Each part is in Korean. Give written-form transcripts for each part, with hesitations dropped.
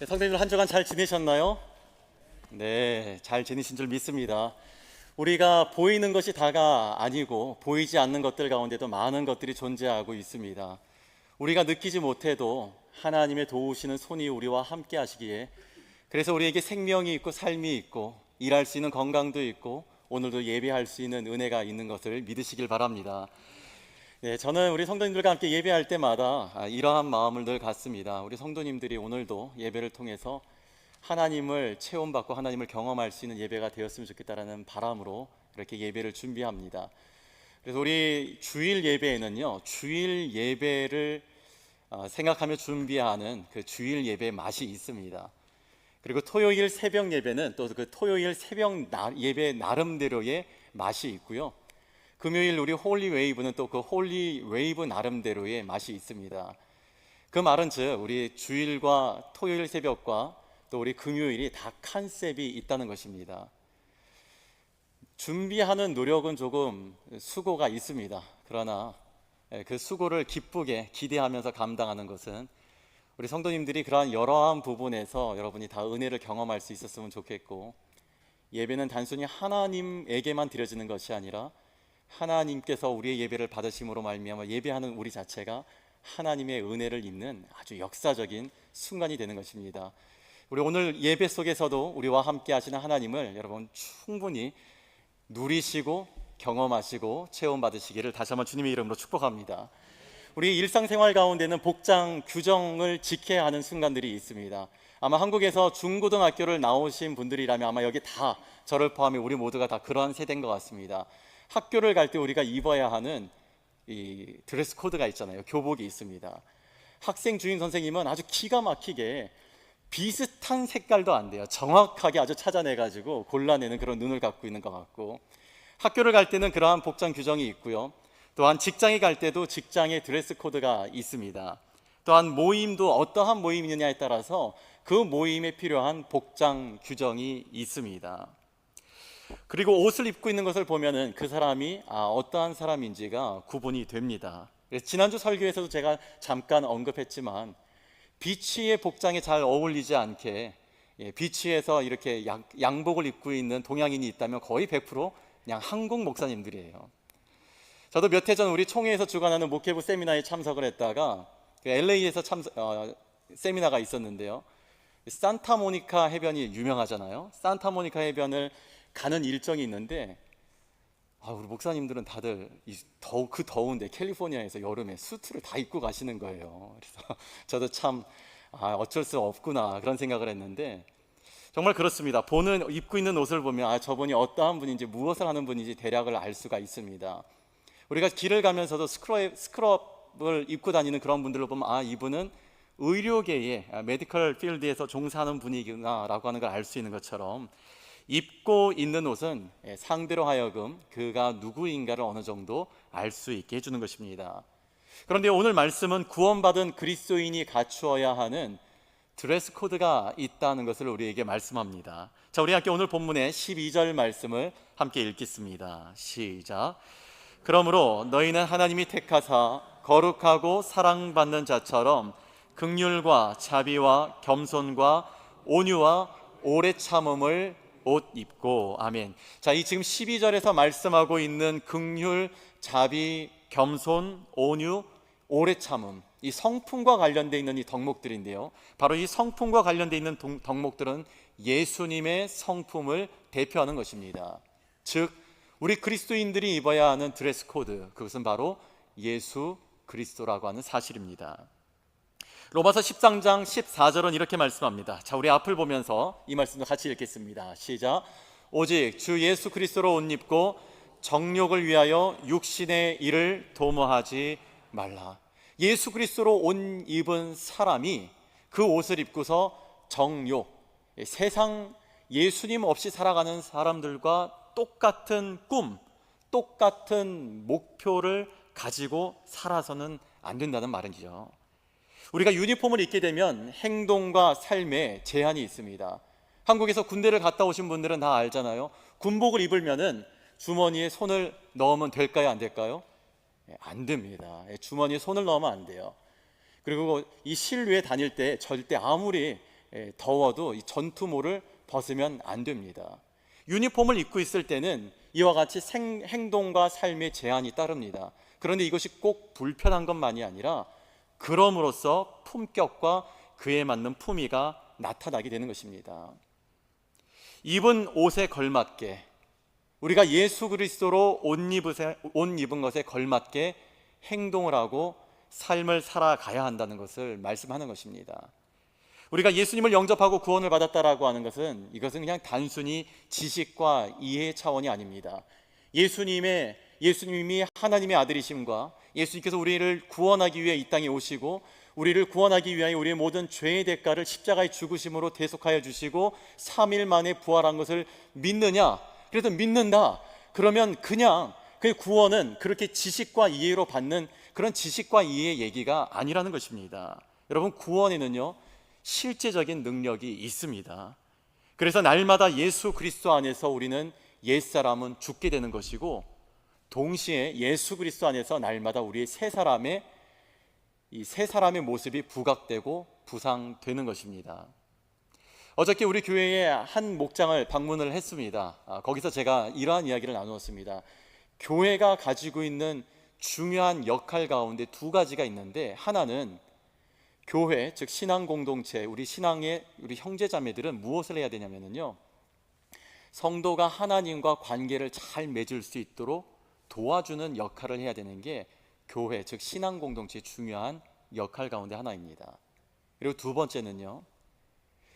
성도님들 한 주간 잘 지내셨나요? 네, 잘 지내신 줄 믿습니다. 우리가 보이는 것이 다가 아니고 보이지 않는 것들 가운데도 많은 것들이 존재하고 있습니다. 우리가 느끼지 못해도 하나님의 도우시는 손이 우리와 함께 하시기에, 그래서 우리에게 생명이 있고 삶이 있고 일할 수 있는 건강도 있고 오늘도 예배할 수 있는 은혜가 있는 것을 믿으시길 바랍니다. 네, 저는 우리 성도님들과 함께 예배할 때마다 이러한 마음을 늘 갖습니다. 우리 성도님들이 오늘도 예배를 통해서 하나님을 체험받고 하나님을 경험할 수 있는 예배가 되었으면 좋겠다라는 바람으로 이렇게 예배를 준비합니다. 그래서 우리 주일 예배에는요, 주일 예배를 생각하며 준비하는 그 주일 예배의 맛이 있습니다. 그리고 토요일 새벽 예배는 또 그 토요일 새벽 예배 나름대로의 맛이 있고요. 금요일 우리 홀리 웨이브는 또 그 홀리 웨이브 나름대로의 맛이 있습니다. 그 말은 즉 우리 주일과 토요일 새벽과 또 우리 금요일이 다 컨셉이 있다는 것입니다. 준비하는 노력은 조금 수고가 있습니다. 그러나 그 수고를 기쁘게 기대하면서 감당하는 것은 우리 성도님들이 그러한 여러한 부분에서 여러분이 다 은혜를 경험할 수 있었으면 좋겠고, 예배는 단순히 하나님에게만 드려지는 것이 아니라 하나님께서 우리의 예배를 받으심으로 말미암아 예배하는 우리 자체가 하나님의 은혜를 입는 아주 역사적인 순간이 되는 것입니다. 우리 오늘 예배 속에서도 우리와 함께 하시는 하나님을 여러분 충분히 누리시고 경험하시고 체험받으시기를 다시 한번 주님의 이름으로 축복합니다. 우리 일상생활 가운데는 복장 규정을 지켜야 하는 순간들이 있습니다. 아마 한국에서 중고등학교를 나오신 분들이라면 아마 여기 다 저를 포함해 우리 모두가 다 그러한 세대인 것 같습니다. 학교를 갈 때 우리가 입어야 하는 이 드레스 코드가 있잖아요. 교복이 있습니다. 학생 주임 선생님은 아주 기가 막히게 비슷한 색깔도 안 돼요. 정확하게 아주 찾아내가지고 골라내는 그런 눈을 갖고 있는 것 같고, 학교를 갈 때는 그러한 복장 규정이 있고요. 또한 직장에 갈 때도 직장의 드레스 코드가 있습니다. 또한 모임도 어떠한 모임이느냐에 따라서 그 모임에 필요한 복장 규정이 있습니다. 그리고 옷을 입고 있는 것을 보면은 그 사람이 어떠한 사람인지가 구분이 됩니다. 지난주 설교에서도 제가 잠깐 언급했지만 비치의 복장에 잘 어울리지 않게 비치에서 이렇게 양복을 입고 있는 동양인이 있다면 거의 100% 그냥 한국 목사님들이에요. 저도 몇 해 전 우리 총회에서 주관하는 목회부 세미나에 참석을 했다가 LA에서 세미나가 있었는데요. 산타모니카 해변이 유명하잖아요. 산타모니카 해변을 가는 일정이 있는데 우리 목사님들은 다들 그 더운데 캘리포니아에서 여름에 수트를 다 입고 가시는 거예요. 그래서 저도 참 어쩔 수 없구나 그런 생각을 했는데, 정말 그렇습니다. 입고 있는 옷을 보면 저분이 어떠한 분인지 무엇을 하는 분인지 대략을 알 수가 있습니다. 우리가 길을 가면서도 스크럽을 입고 다니는 그런 분들을 보면 이분은 의료계의 메디컬 필드에서 종사하는 분이구나 라고 하는 걸 알 수 있는 것처럼, 입고 있는 옷은 상대로 하여금 그가 누구인가를 어느 정도 알 수 있게 해주는 것입니다. 그런데 오늘 말씀은 구원받은 그리스도인이 갖추어야 하는 드레스 코드가 있다는 것을 우리에게 말씀합니다. 자, 우리 함께 오늘 본문의 12절 말씀을 함께 읽겠습니다. 시작. 그러므로 너희는 하나님이 택하사 거룩하고 사랑받는 자처럼 긍휼과 자비와 겸손과 온유와 오래 참음을 옷 입고. 아멘. 자, 이 지금 12절에서 말씀하고 있는 긍휼, 자비, 겸손, 온유, 오래 참음, 이 성품과 관련되어 있는 이 덕목들인데요, 바로 이 성품과 관련되어 있는 덕목들은 예수님의 성품을 대표하는 것입니다. 즉 우리 그리스도인들이 입어야 하는 드레스 코드, 그것은 바로 예수 그리스도라고 하는 사실입니다. 로마서 13장 14절은 이렇게 말씀합니다. 자, 우리 앞을 보면서 이 말씀도 같이 읽겠습니다. 시작. 오직 주 예수 그리스도로 옷 입고 정욕을 위하여 육신의 일을 도모하지 말라. 예수 그리스도로 옷 입은 사람이 그 옷을 입고서 정욕, 세상 예수님 없이 살아가는 사람들과 똑같은 꿈, 똑같은 목표를 가지고 살아서는 안 된다는 말이죠. 우리가 유니폼을 입게 되면 행동과 삶에 제한이 있습니다. 한국에서 군대를 갔다 오신 분들은 다 알잖아요. 군복을 입으면은 주머니에 손을 넣으면 될까요? 안 될까요? 안 됩니다. 주머니에 손을 넣으면 안 돼요. 그리고 이 실외에 다닐 때 절대 아무리 더워도 이 전투모를 벗으면 안 됩니다. 유니폼을 입고 있을 때는 이와 같이 행동과 삶의 제한이 따릅니다. 그런데 이것이 꼭 불편한 것만이 아니라 그럼으로써 품격과 그에 맞는 품위가 나타나게 되는 것입니다. 입은 옷에 걸맞게, 우리가 예수 그리스도로 옷 입은 것에 걸맞게 행동을 하고 삶을 살아가야 한다는 것을 말씀하는 것입니다. 우리가 예수님을 영접하고 구원을 받았다라고 하는 것은 이것은 그냥 단순히 지식과 이해 차원이 아닙니다. 예수님이 하나님의 아들이심과 예수님께서 우리를 구원하기 위해 이 땅에 오시고 우리를 구원하기 위하여 우리의 모든 죄의 대가를 십자가의 죽으심으로 대속하여 주시고 3일 만에 부활한 것을 믿느냐? 그래서 믿는다. 그러면 그냥 그 구원은 그렇게 지식과 이해로 받는 그런 지식과 이해의 얘기가 아니라는 것입니다. 여러분, 구원에는요 실제적인 능력이 있습니다. 그래서 날마다 예수 그리스도 안에서 우리는 옛사람은 죽게 되는 것이고, 동시에 예수 그리스도 안에서 날마다 우리의 새 사람의 모습이 부각되고 부상되는 것입니다. 어저께 우리 교회에 한 목장을 방문을 했습니다. 거기서 제가 이러한 이야기를 나누었습니다. 교회가 가지고 있는 중요한 역할 가운데 두 가지가 있는데, 하나는 교회, 즉 신앙 공동체, 우리 형제자매들은 무엇을 해야 되냐면요, 성도가 하나님과 관계를 잘 맺을 수 있도록 도와주는 역할을 해야 되는 게 교회, 즉 신앙 공동체의 중요한 역할 가운데 하나입니다. 그리고 두 번째는요,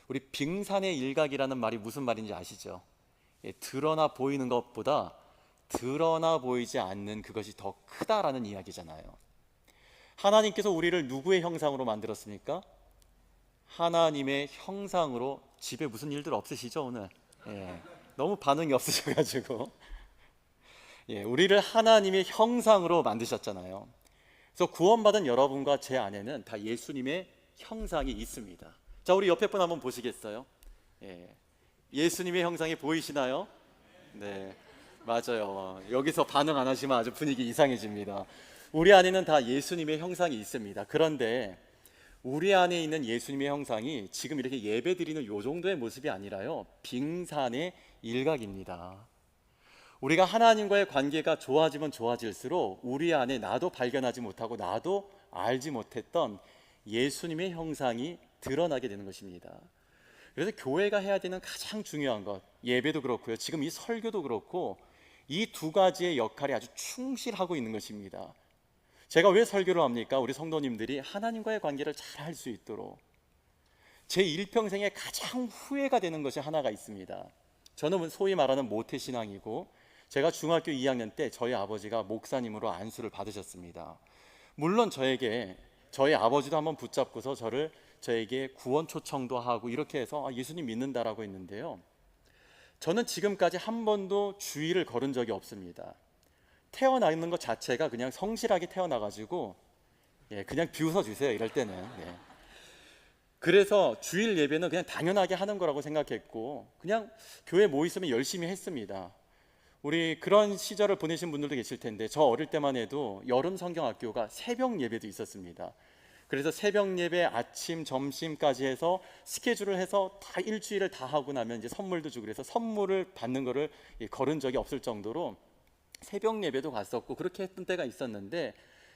우리 빙산의 일각이라는 말이 무슨 말인지 아시죠? 드러나 보이는 것보다 드러나 보이지 않는 그것이 더 크다라는 이야기잖아요. 하나님께서 우리를 누구의 형상으로 만들었습니까? 하나님의 형상으로. 집에 무슨 일들 없으시죠 오늘? 너무 반응이 없으셔가지고 우리를 하나님의 형상으로 만드셨잖아요. 그래서 구원받은 여러분과 제 안에는 다 예수님의 형상이 있습니다. 자, 우리 옆에 분 한번 보시겠어요? 예수님의 형상이 보이시나요? 네, 맞아요. 여기서 반응 안 하시면 아주 분위기 이상해집니다. 우리 안에는 다 예수님의 형상이 있습니다. 그런데 우리 안에 있는 예수님의 형상이 지금 이렇게 예배 드리는 요 정도의 모습이 아니라요, 빙산의 일각입니다. 우리가 하나님과의 관계가 좋아지면 좋아질수록 우리 안에 나도 발견하지 못하고 나도 알지 못했던 예수님의 형상이 드러나게 되는 것입니다. 그래서 교회가 해야 되는 가장 중요한 것, 예배도 그렇고요, 지금 이 설교도 그렇고, 이 두 가지의 역할이 아주 충실하고 있는 것입니다. 제가 왜 설교를 합니까? 우리 성도님들이 하나님과의 관계를 잘 할 수 있도록. 제 일평생에 가장 후회가 되는 것이 하나가 있습니다. 저는 소위 말하는 모태신앙이고, 제가 중학교 2학년 때 저희 아버지가 목사님으로 안수를 받으셨습니다. 물론 저희 아버지도 한번 붙잡고서 저에게 구원 초청도 하고 이렇게 해서 예수님 믿는다라고 했는데요, 저는 지금까지 한 번도 주의를 걸은 적이 없습니다. 태어나는 것 자체가 그냥 성실하게 태어나가지고 그냥 비웃어 주세요, 이럴 때는. 그래서 주일 예배는 그냥 당연하게 하는 거라고 생각했고, 그냥 교회 뭐 있으면 열심히 했습니다. 우리 그런 시절을 보내신 분들도 계실 텐데, 저 어릴 때만 해도 여름 성경학교가 새벽 예배도 있었습니다. 그래서 새벽 예배 아침 점심까지 해서 스케줄을 해서 다 일주일을 다 하고 나면 이제 선물도 주고, 그래서 선물을 받는 거를 걸은 적이 없을 정도로 새벽 예배도 갔었고 그렇게 했던 때가 있었는데,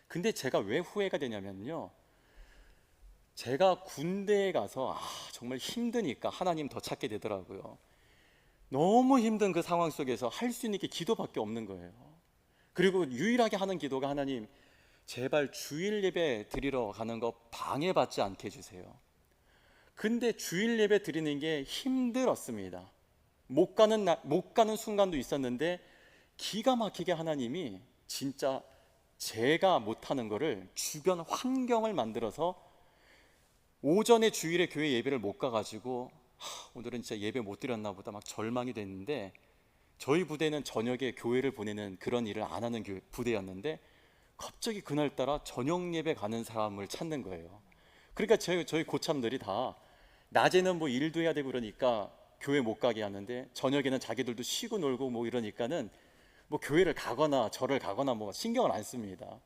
근데 제가 왜 후회가 되냐면요, 제가 군대에 가서 정말 힘드니까 하나님 더 찾게 되더라고요. 너무 힘든 그 상황 속에서 할 수 있는 게 기도밖에 없는 거예요. 그리고 유일하게 하는 기도가, 하나님 제발 주일 예배 드리러 가는 거 방해받지 않게 해주세요. 근데 주일 예배 드리는 게 힘들었습니다. 못 가는 순간도 있었는데, 기가 막히게 하나님이 진짜 제가 못하는 거를 주변 환경을 만들어서 오전에 주일에 교회 예배를 못 가가지고 오늘은 진짜 예배 못 드렸나 보다 막 절망이 됐는데, 저희 부대는 저녁에 교회를 보내는 그런 일을 안 하는 부대였는데, 갑자기 그날따라 저녁 예배 가는 사람을 찾는 거예요. 그러니까 저희 고참들이 다 낮에는 뭐 일도 해야 되고 그러니까 교회 못 가게 하는데, 저녁에는 자기들도 쉬고 놀고 뭐 이러니까는 뭐 교회를 가거나 절을 가거나 뭐 신경을 안 씁니다.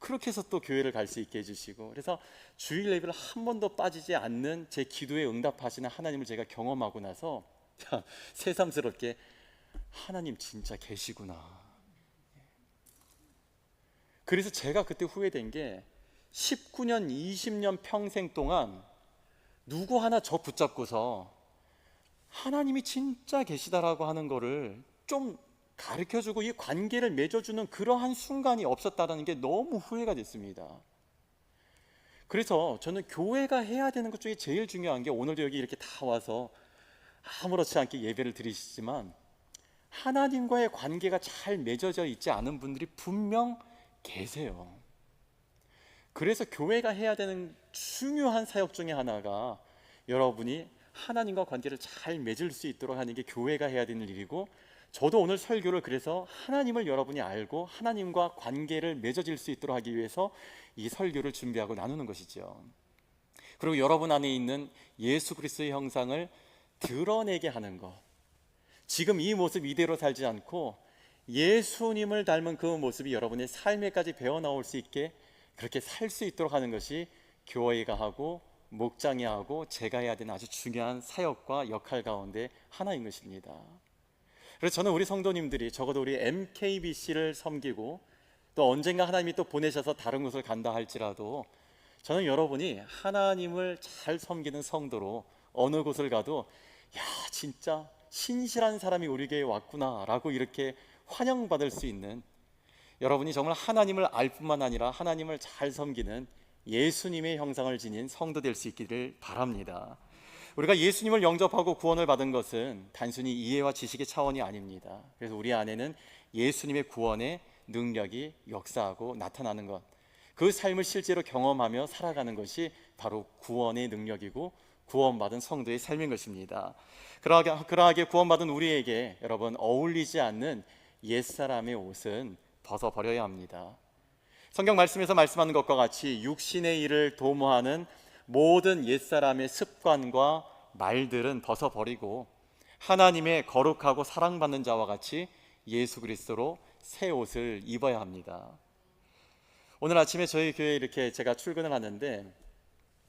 그렇게 해서 또 교회를 갈 수 있게 해주시고, 그래서 주일 예배를 한 번도 빠지지 않는 제 기도에 응답하시는 하나님을 제가 경험하고 나서 새삼스럽게 하나님 진짜 계시구나. 그래서 제가 그때 후회된 게 19년, 20년 평생 동안 누구 하나 저 붙잡고서 하나님이 진짜 계시다라고 하는 거를 좀 가르쳐주고 이 관계를 맺어주는 그러한 순간이 없었다는 게 너무 후회가 됐습니다. 그래서 저는 교회가 해야 되는 것 중에 제일 중요한 게, 오늘도 여기 이렇게 다 와서 아무렇지 않게 예배를 드리시지만 하나님과의 관계가 잘 맺어져 있지 않은 분들이 분명 계세요. 그래서 교회가 해야 되는 중요한 사역 중에 하나가 여러분이 하나님과 관계를 잘 맺을 수 있도록 하는 게 교회가 해야 되는 일이고, 저도 오늘 설교를 그래서 하나님을 여러분이 알고 하나님과 관계를 맺어질 수 있도록 하기 위해서 이 설교를 준비하고 나누는 것이죠. 그리고 여러분 안에 있는 예수 그리스도의 형상을 드러내게 하는 것, 지금 이 모습 이대로 살지 않고 예수님을 닮은 그 모습이 여러분의 삶에까지 배어나올 수 있게 그렇게 살 수 있도록 하는 것이 교회가 하고 목장이 하고 제가 해야 되는 아주 중요한 사역과 역할 가운데 하나인 것입니다. 그래서 저는 우리 성도님들이 적어도 우리 MKBC를 섬기고 또 언젠가 하나님이 또 보내셔서 다른 곳을 간다 할지라도 저는 여러분이 하나님을 잘 섬기는 성도로 어느 곳을 가도 야 진짜 신실한 사람이 우리 교회에 왔구나 라고 이렇게 환영받을 수 있는, 여러분이 정말 하나님을 알 뿐만 아니라 하나님을 잘 섬기는 예수님의 형상을 지닌 성도 될 수 있기를 바랍니다. 우리가 예수님을 영접하고 구원을 받은 것은 단순히 이해와 지식의 차원이 아닙니다. 그래서 우리 안에는 예수님의 구원의 능력이 역사하고 나타나는 것, 그 삶을 실제로 경험하며 살아가는 것이 바로 구원의 능력이고 구원받은 성도의 삶인 것입니다. 그러하게 구원받은 우리에게 여러분, 어울리지 않는 옛사람의 옷은 벗어버려야 합니다. 성경 말씀에서 말씀하는 것과 같이 육신의 일을 도모하는 모든 옛사람의 습관과 말들은 벗어버리고 하나님의 거룩하고 사랑받는 자와 같이 예수 그리스도로 새 옷을 입어야 합니다. 오늘 아침에 저희 교회에 이렇게 제가 출근을 하는데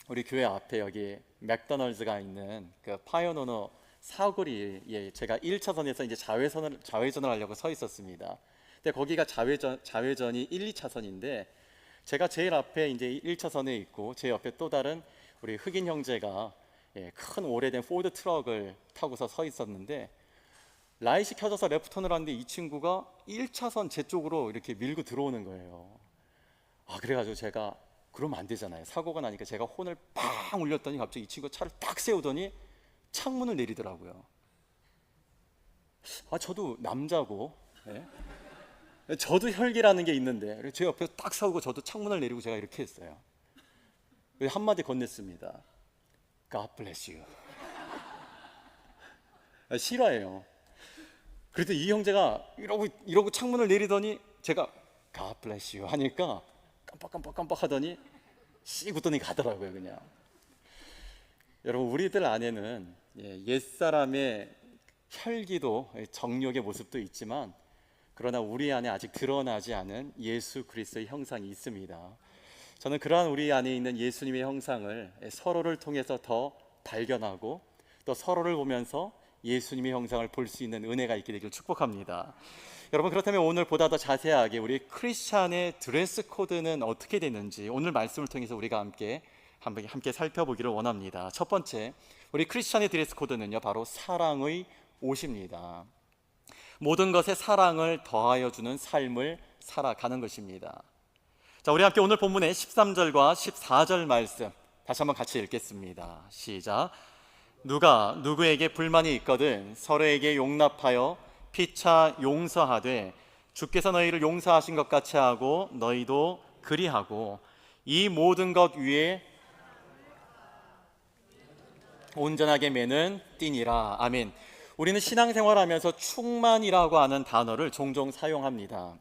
우리 교회 앞에 여기 맥도널드가 있는 그 파이오노너 사거리에 제가 1차선에서 이제 좌회전을 하려고 서 있었습니다. 근데 거기가 좌회전이 1, 2차선인데 제가 제일 앞에 이제 1차선에 있고 제 옆에 또 다른 우리 흑인 형제가 큰 오래된 포드 트럭을 타고서 서 있었는데 라이트 켜져서 레프턴을 하는데 이 친구가 1차선 제 쪽으로 이렇게 밀고 들어오는 거예요. 그래가지고 제가 그러면 안 되잖아요. 사고가 나니까 제가 혼을 팡 울렸더니 갑자기 이 친구가 차를 딱 세우더니 창문을 내리더라고요. 저도 남자고 저도 혈기라는 게 있는데 제 옆에 딱 서고 저도 창문을 내리고 제가 이렇게 했어요. 한마디 건넸습니다. God bless you. 실화예요. 그래서 이 형제가 이러고 창문을 내리더니 제가 God bless you 하니까 깜빡 하더니 씩 웃더니 가더라고요. 그냥. 여러분, 우리들 안에는 옛사람의 혈기도 정욕의 모습도 있지만 그러나 우리 안에 아직 드러나지 않은 예수 그리스도의 형상이 있습니다. 저는 그러한 우리 안에 있는 예수님의 형상을 서로를 통해서 더 발견하고 또 서로를 보면서 예수님의 형상을 볼 수 있는 은혜가 있게 되길 축복합니다. 여러분, 그렇다면 오늘 보다 더 자세하게 우리 크리스찬의 드레스 코드는 어떻게 되는지 오늘 말씀을 통해서 우리가 함께 살펴보기를 원합니다. 첫 번째, 우리 크리스찬의 드레스 코드는요 바로 사랑의 옷입니다. 모든 것에 사랑을 더하여 주는 삶을 살아가는 것입니다. 자, 우리 함께 오늘 본문의 13절과 14절 말씀 다시 한번 같이 읽겠습니다. 시작. 누가 누구에게 불만이 있거든 서로에게 용납하여 피차 용서하되 주께서 너희를 용서하신 것 같이 하고 너희도 그리하고 이 모든 것 위에 온전하게 매는 띠니라. 아멘. 우리는 신앙생활하면서 충만이라고 하는 단어를 종종 사용합니다.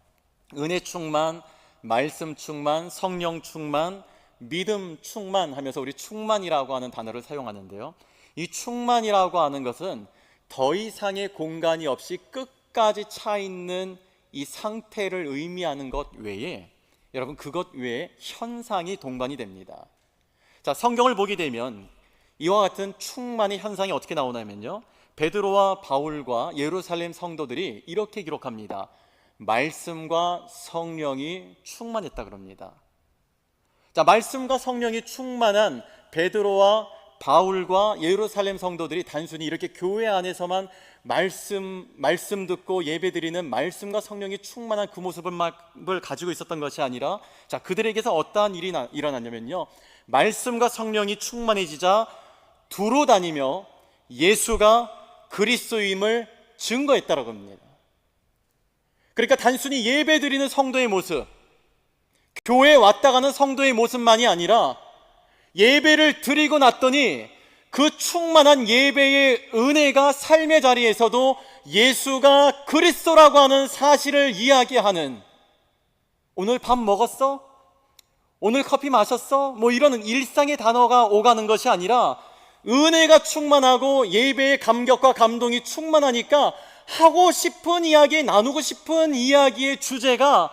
은혜 충만, 말씀 충만, 성령 충만, 믿음 충만 하면서 우리 충만이라고 하는 단어를 사용하는데요, 이 충만이라고 하는 것은 더 이상의 공간이 없이 끝까지 차 있는 이 상태를 의미하는 것 외에 여러분, 그것 외에 현상이 동반이 됩니다. 자, 성경을 보게 되면 이와 같은 충만의 현상이 어떻게 나오냐면요, 베드로와 바울과 예루살렘 성도들이 이렇게 기록합니다. 말씀과 성령이 충만했다 그럽니다. 자, 말씀과 성령이 충만한 베드로와 바울과 예루살렘 성도들이 단순히 이렇게 교회 안에서만 말씀 듣고 예배드리는 말씀과 성령이 충만한 그 모습을 가지고 있었던 것이 아니라, 자, 그들에게서 어떠한 일이 일어났냐면요, 말씀과 성령이 충만해지자 두루 다니며 예수가 그리스도임을 증거했다라고 합니다. 그러니까 단순히 예배드리는 성도의 모습, 교회에 왔다 가는 성도의 모습만이 아니라 예배를 드리고 났더니 그 충만한 예배의 은혜가 삶의 자리에서도 예수가 그리스도라고 하는 사실을 이야기하는, 오늘 밥 먹었어? 오늘 커피 마셨어? 뭐 이런 일상의 단어가 오가는 것이 아니라 은혜가 충만하고 예배의 감격과 감동이 충만하니까 하고 싶은 이야기, 나누고 싶은 이야기의 주제가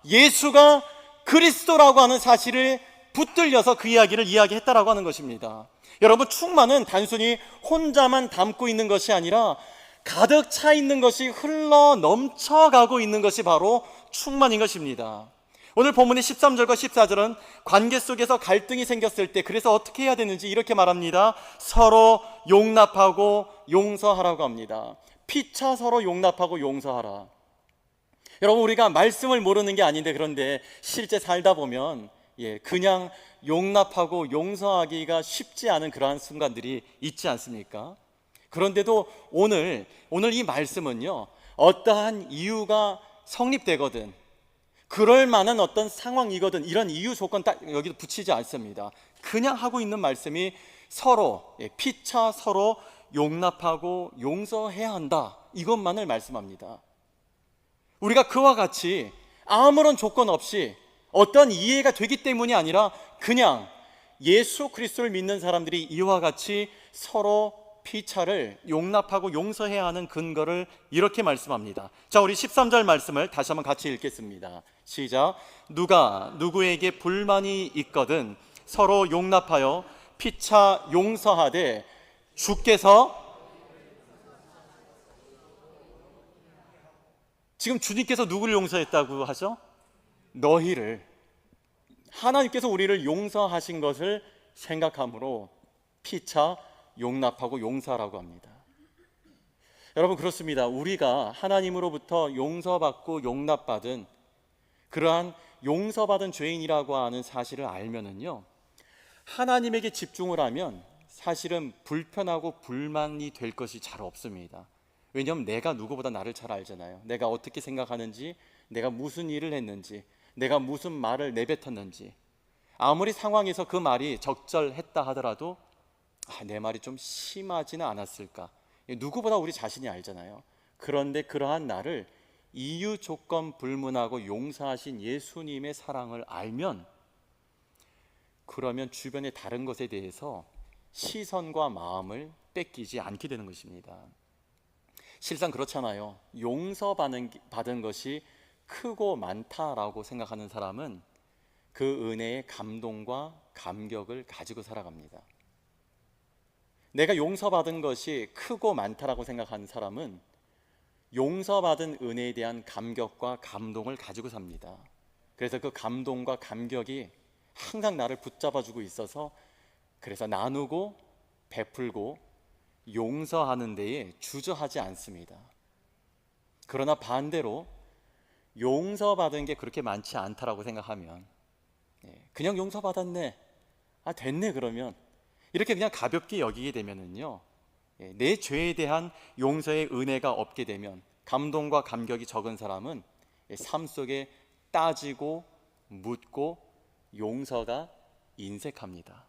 예수가 그리스도라고 하는 사실을 붙들려서 그 이야기를 이야기했다라고 하는 것입니다. 여러분, 충만은 단순히 혼자만 담고 있는 것이 아니라 가득 차 있는 것이 흘러 넘쳐가고 있는 것이 바로 충만인 것입니다. 오늘 본문의 13절과 14절은 관계 속에서 갈등이 생겼을 때 그래서 어떻게 해야 되는지 이렇게 말합니다. 서로 용납하고 용서하라고 합니다. 피차 서로 용납하고 용서하라. 여러분, 우리가 말씀을 모르는 게 아닌데, 그런데 실제 살다 보면 그냥 용납하고 용서하기가 쉽지 않은 그러한 순간들이 있지 않습니까? 그런데도 오늘 이 말씀은요, 어떠한 이유가 성립되거든, 그럴 만한 어떤 상황이거든, 이런 이유 조건 딱 여기 붙이지 않습니다. 그냥 하고 있는 말씀이 서로 피차 서로 용납하고 용서해야 한다, 이것만을 말씀합니다. 우리가 그와 같이 아무런 조건 없이 어떤 이해가 되기 때문이 아니라 그냥 예수 그리스도를 믿는 사람들이 이와 같이 서로 피차를 용납하고 용서해야 하는 근거를 이렇게 말씀합니다. 자, 우리 13절 말씀을 다시 한번 같이 읽겠습니다. 시작. 누가 누구에게 불만이 있거든 서로 용납하여 피차 용서하되 주께서, 지금 주님께서 누구를 용서했다고 하죠? 너희를, 하나님께서 우리를 용서하신 것을 생각함으로 피차 용납하고 용서하라고 합니다. 여러분, 그렇습니다. 우리가 하나님으로부터 용서받고 용납받은 그러한 용서받은 죄인이라고 하는 사실을 알면은요, 하나님에게 집중을 하면 사실은 불편하고 불만이 될 것이 잘 없습니다. 왜냐하면 내가 누구보다 나를 잘 알잖아요. 내가 어떻게 생각하는지, 내가 무슨 일을 했는지, 내가 무슨 말을 내뱉었는지. 아무리 상황에서 그 말이 적절했다 하더라도 내 말이 좀 심하지는 않았을까, 누구보다 우리 자신이 알잖아요. 그런데 그러한 나를 이유 조건 불문하고 용서하신 예수님의 사랑을 알면, 그러면 주변의 다른 것에 대해서 시선과 마음을 뺏기지 않게 되는 것입니다. 실상 그렇잖아요. 용서받은 것이 크고 많다라고 생각하는 사람은 그 은혜의 감동과 감격을 가지고 살아갑니다. 내가 용서받은 것이 크고 많다라고 생각하는 사람은 용서받은 은혜에 대한 감격과 감동을 가지고 삽니다. 그래서 그 감동과 감격이 항상 나를 붙잡아주고 있어서, 그래서 나누고 베풀고 용서하는 데에 주저하지 않습니다. 그러나 반대로 용서받은 게 그렇게 많지 않다라고 생각하면, 그냥 용서받았네, 됐네, 그러면 이렇게 그냥 가볍게 여기게 되면은요, 내 죄에 대한 용서의 은혜가 없게 되면, 감동과 감격이 적은 사람은 삶 속에 따지고 묻고 용서가 인색합니다.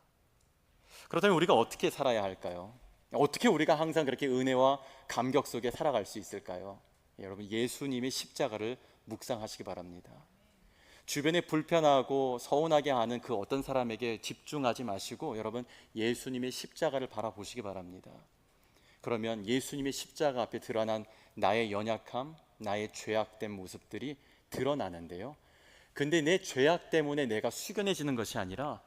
그렇다면 우리가 어떻게 살아야 할까요? 어떻게 우리가 항상 그렇게 은혜와 감격 속에 살아갈 수 있을까요? 여러분, 예수님의 십자가를 묵상하시기 바랍니다. 주변에 불편하고 서운하게 하는 그 어떤 사람에게 집중하지 마시고 여러분, 예수님의 십자가를 바라보시기 바랍니다. 그러면 예수님의 십자가 앞에 드러난 나의 연약함, 나의 죄악된 모습들이 드러나는데요, 근데 내 죄악 때문에 내가 숙연해지는 것이 아니라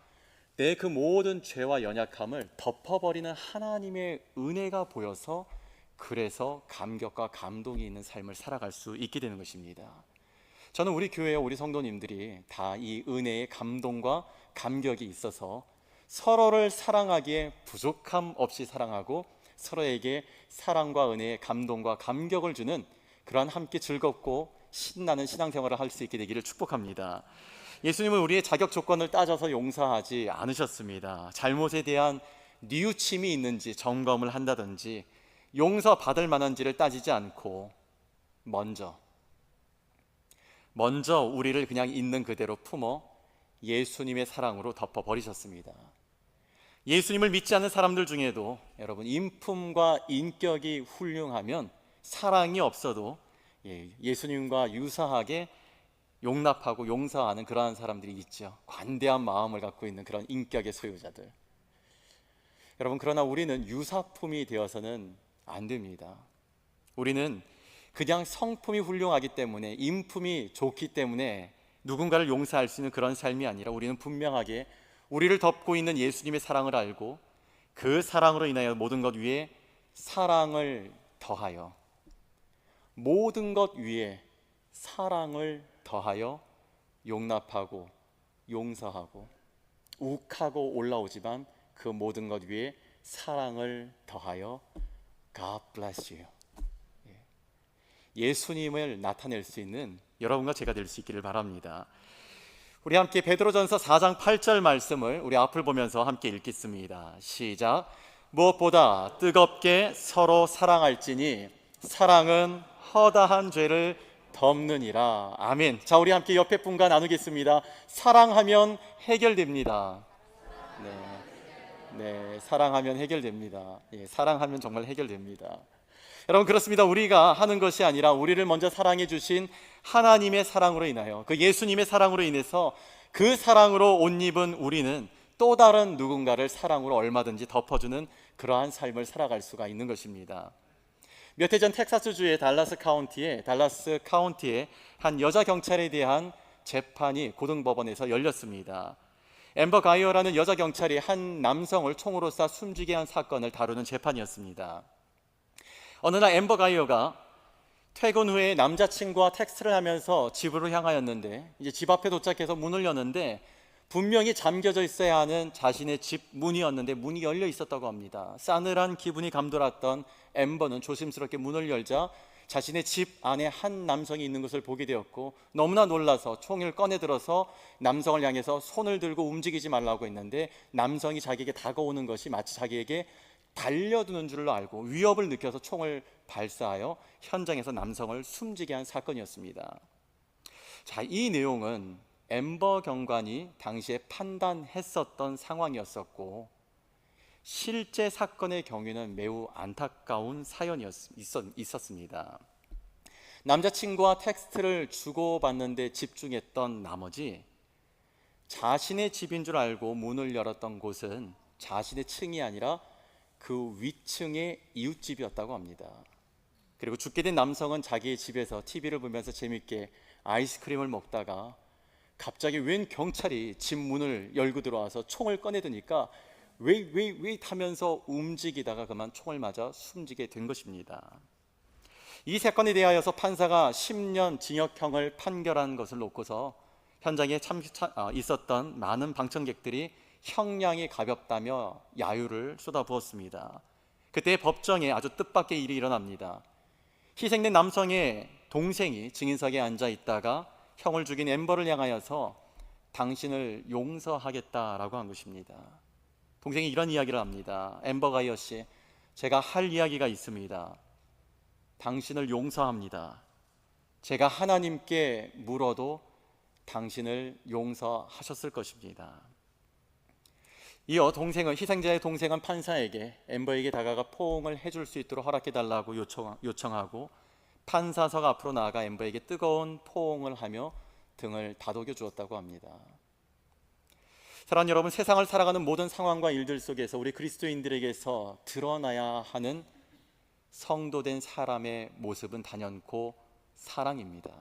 내 그 모든 죄와 연약함을 덮어버리는 하나님의 은혜가 보여서, 그래서 감격과 감동이 있는 삶을 살아갈 수 있게 되는 것입니다. 저는 우리 교회에 우리 성도님들이 다 이 은혜의 감동과 감격이 있어서 서로를 사랑하기에 부족함 없이 사랑하고 서로에게 사랑과 은혜의 감동과 감격을 주는 그러한 함께 즐겁고 신나는 신앙생활을 할 수 있게 되기를 축복합니다. 예수님은 우리의 자격 조건을 따져서 용서하지 않으셨습니다. 잘못에 대한 뉘우침이 있는지 점검을 한다든지 용서받을 만한지를 따지지 않고 먼저 우리를 그냥 있는 그대로 품어 예수님의 사랑으로 덮어버리셨습니다. 예수님을 믿지 않는 사람들 중에도 여러분, 인품과 인격이 훌륭하면 사랑이 없어도 예수님과 유사하게 용납하고 용서하는 그러한 사람들이 있죠. 관대한 마음을 갖고 있는 그런 인격의 소유자들. 여러분, 그러나 우리는 유사품이 되어서는 안 됩니다. 우리는 그냥 성품이 훌륭하기 때문에, 인품이 좋기 때문에 누군가를 용서할 수 있는 그런 삶이 아니라, 우리는 분명하게 우리를 덮고 있는 예수님의 사랑을 알고 그 사랑으로 인하여 모든 것 위에 사랑을 더하여, 모든 것 위에 사랑을 더하여 용납하고 용서하고 욱하고 올라오지만 그 모든 것 위에 사랑을 더하여 God bless you. 예수님을 나타낼 수 있는 여러분과 제가 될 수 있기를 바랍니다. 우리 함께 베드로전서 4장 8절 말씀을 우리 앞을 보면서 함께 읽겠습니다. 시작. 무엇보다 뜨겁게 서로 사랑할지니 사랑은 허다한 죄를 덮느니라. 아멘. 자, 우리 함께 옆에 분과 나누겠습니다. 사랑하면 해결됩니다. 네, 사랑하면 해결됩니다. 사랑하면 정말 해결됩니다. 여러분, 그렇습니다. 우리가 하는 것이 아니라 우리를 먼저 사랑해 주신 하나님의 사랑으로 인하여, 그 예수님의 사랑으로 인해서 그 사랑으로 옷 입은 우리는 또 다른 누군가를 사랑으로 얼마든지 덮어주는 그러한 삶을 살아갈 수가 있는 것입니다. 몇 해 전 텍사스주의 달라스 카운티에 한 여자 경찰에 대한 재판이 고등법원에서 열렸습니다. 앰버 가이어라는 여자 경찰이 한 남성을 총으로 쏴 숨지게 한 사건을 다루는 재판이었습니다. 어느 날 앰버 가이어가 퇴근 후에 남자친구와 텍스트를 하면서 집으로 향하였는데, 이제 집 앞에 도착해서 문을 여는데 분명히 잠겨져 있어야 하는 자신의 집 문이었는데 문이 열려 있었다고 합니다. 싸늘한 기분이 감돌았던 앰버는 조심스럽게 문을 열자 자신의 집 안에 한 남성이 있는 것을 보게 되었고, 너무나 놀라서 총을 꺼내 들어서 남성을 향해서 손을 들고 움직이지 말라고 했는데, 남성이 자기에게 다가오는 것이 마치 자기에게 달려드는 줄로 알고 위협을 느껴서 총을 발사하여 현장에서 남성을 숨지게 한 사건이었습니다. 자, 이 내용은 앰버 경관이 당시에 판단했었던 상황이었었고, 실제 사건의 경위는 매우 안타까운 사연이 있었습니다. 남자친구와 텍스트를 주고받는 데 집중했던 나머지 자신의 집인 줄 알고 문을 열었던 곳은 자신의 층이 아니라 그 위층의 이웃집이었다고 합니다. 그리고 죽게 된 남성은 자기의 집에서 TV를 보면서 재밌게 아이스크림을 먹다가 갑자기 웬 경찰이 집 문을 열고 들어와서 총을 꺼내드니까 웨잇 하면서 움직이다가 그만 총을 맞아 숨지게 된 것입니다. 이 사건에 대하여서 판사가 10년 징역형을 판결한 것을 놓고서 현장에 있었던 많은 방청객들이 형량이 가볍다며 야유를 쏟아부었습니다. 그때 법정에 아주 뜻밖의 일이 일어납니다. 희생된 남성의 동생이 증인석에 앉아 있다가 형을 죽인 앰버를 향하여서 당신을 용서하겠다라고 한 것입니다. 동생이 이런 이야기를 합니다. 앰버 가이어 씨, 제가 할 이야기가 있습니다. 당신을 용서합니다. 제가 하나님께 물어도 당신을 용서하셨을 것입니다. 이어 희생자의 동생은 판사에게 앰버에게 다가가 포옹을 해줄 수 있도록 허락해달라고 요청하고 판사석 앞으로 나아가 앰버에게 뜨거운 포옹을 하며 등을 다독여 주었다고 합니다. 사랑하는 여러분, 세상을 살아가는 모든 상황과 일들 속에서 우리 그리스도인들에게서 드러나야 하는 성도된 사람의 모습은 단연코 사랑입니다.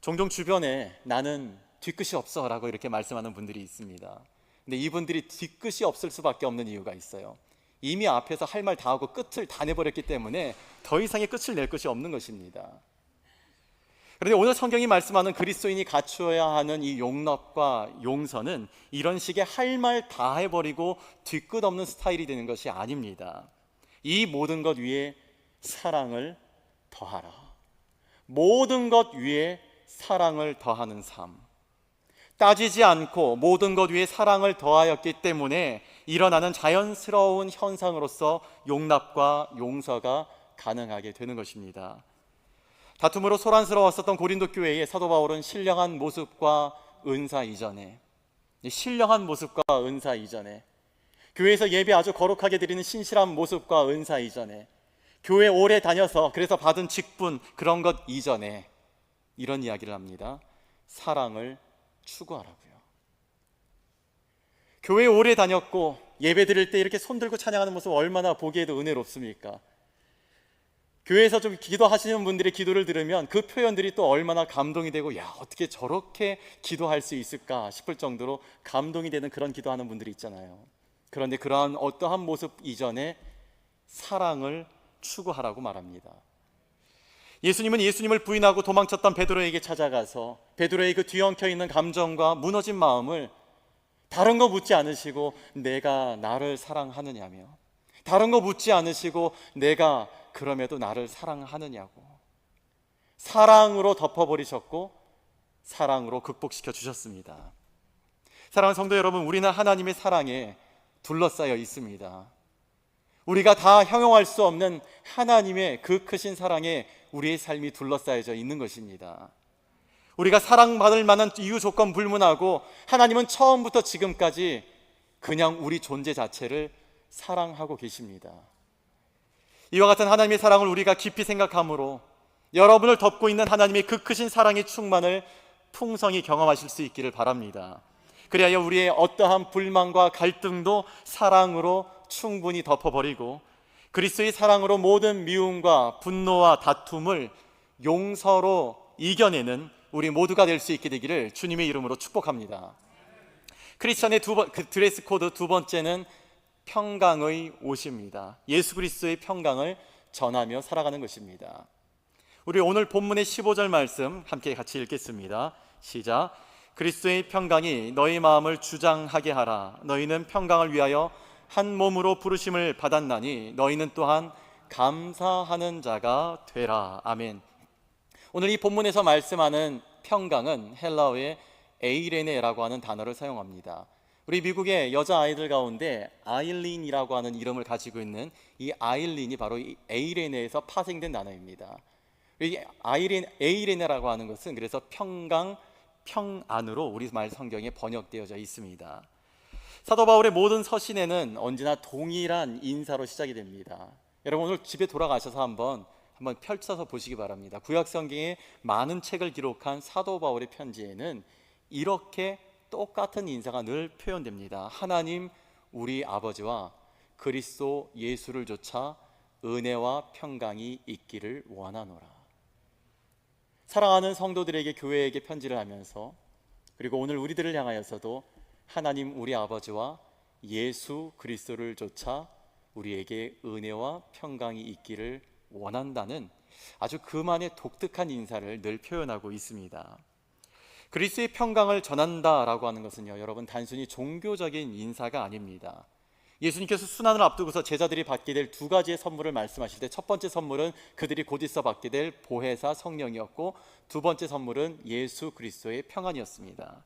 종종 주변에 나는 뒤끝이 없어 라고 이렇게 말씀하는 분들이 있습니다. 근데 이분들이 뒤끝이 없을 수밖에 없는 이유가 있어요. 이미 앞에서 할 말 다 하고 끝을 다 내버렸기 때문에 더 이상의 끝을 낼 것이 없는 것입니다. 그런데 오늘 성경이 말씀하는 그리스도인이 갖추어야 하는 이 용납과 용서는 이런 식의 할 말 다 해버리고 뒤끝 없는 스타일이 되는 것이 아닙니다. 이 모든 것 위에 사랑을 더하라. 모든 것 위에 사랑을 더하는 삶. 따지지 않고 모든 것 위에 사랑을 더하였기 때문에 일어나는 자연스러운 현상으로서 용납과 용서가 가능하게 되는 것입니다. 다툼으로 소란스러웠었던 고린도 교회의 사도 바울은 신령한 모습과 은사 이전에, 교회에서 예배 아주 거룩하게 드리는 신실한 모습과 은사 이전에, 교회 오래 다녀서 그래서 받은 직분 그런 것 이전에 이런 이야기를 합니다. 사랑을 추구하라고요. 교회 오래 다녔고 예배 드릴 때 이렇게 손 들고 찬양하는 모습 얼마나 보기에도 은혜롭습니까? 교회에서 좀 기도하시는 분들의 기도를 들으면 그 표현들이 또 얼마나 감동이 되고, 야, 어떻게 저렇게 기도할 수 있을까 싶을 정도로 감동이 되는 그런 기도하는 분들이 있잖아요. 그런데 그러한 어떠한 모습 이전에 사랑을 추구하라고 말합니다. 예수님은 예수님을 부인하고 도망쳤던 베드로에게 찾아가서 베드로의 그 뒤엉켜 있는 감정과 무너진 마음을 다른 거 묻지 않으시고 내가 나를 사랑하느냐며, 다른 거 묻지 않으시고 내가 그럼에도 나를 사랑하느냐고 사랑으로 덮어버리셨고 사랑으로 극복시켜 주셨습니다. 사랑하는 성도 여러분, 우리는 하나님의 사랑에 둘러싸여 있습니다. 우리가 다 형용할 수 없는 하나님의 그 크신 사랑에 우리의 삶이 둘러싸여져 있는 것입니다. 우리가 사랑받을 만한 이유 조건 불문하고 하나님은 처음부터 지금까지 그냥 우리 존재 자체를 사랑하고 계십니다. 이와 같은 하나님의 사랑을 우리가 깊이 생각함으로 여러분을 덮고 있는 하나님의 그 크신 사랑의 충만을 풍성히 경험하실 수 있기를 바랍니다. 그리하여 우리의 어떠한 불만과 갈등도 사랑으로 충분히 덮어버리고 그리스도의 사랑으로 모든 미움과 분노와 다툼을 용서로 이겨내는 우리 모두가 될 수 있게 되기를 주님의 이름으로 축복합니다. 크리스천의 드레스 코드 두 번째는 평강의 옷입니다. 예수 그리스도의 평강을 전하며 살아가는 것입니다. 우리 오늘 본문의 15절 말씀 함께 같이 읽겠습니다. 시작. 그리스도의 평강이 너희 마음을 주장하게 하라. 너희는 평강을 위하여 한 몸으로 부르심을 받았나니 너희는 또한 감사하는 자가 되라. 아멘. 오늘 이 본문에서 말씀하는 평강은 헬라어의 에이레네라고 하는 단어를 사용합니다. 우리 미국의 여자아이들 가운데 아일린이라고 하는 이름을 가지고 있는 이 아일린이 바로 이 에이레네에서 파생된 단어입니다. 이 에이레네라고 하는 것은 그래서 평강, 평안으로 우리말 성경에 번역되어져 있습니다. 사도 바울의 모든 서신에는 언제나 동일한 인사로 시작이 됩니다. 여러분 오늘 집에 돌아가셔서 한번 펼쳐서 보시기 바랍니다. 구약 성경에 많은 책을 기록한 사도 바울의 편지에는 이렇게 똑같은 인사가 늘 표현됩니다. 하나님 우리 아버지와 그리스도 예수를 조차 은혜와 평강이 있기를 원하노라. 사랑하는 성도들에게 교회에게 편지를 하면서 그리고 오늘 우리들을 향하여서도 하나님 우리 아버지와 예수 그리스도를 조차 우리에게 은혜와 평강이 있기를 원한다는 아주 그만의 독특한 인사를 늘 표현하고 있습니다. 그리스도의 평강을 전한다라고 하는 것은요, 여러분 단순히 종교적인 인사가 아닙니다. 예수님께서 순환을 앞두고서 제자들이 받게 될 두 가지의 선물을 말씀하실 때 첫 번째 선물은 그들이 곧 있어 받게 될 보혜사 성령이었고 두 번째 선물은 예수 그리스도의 평안이었습니다.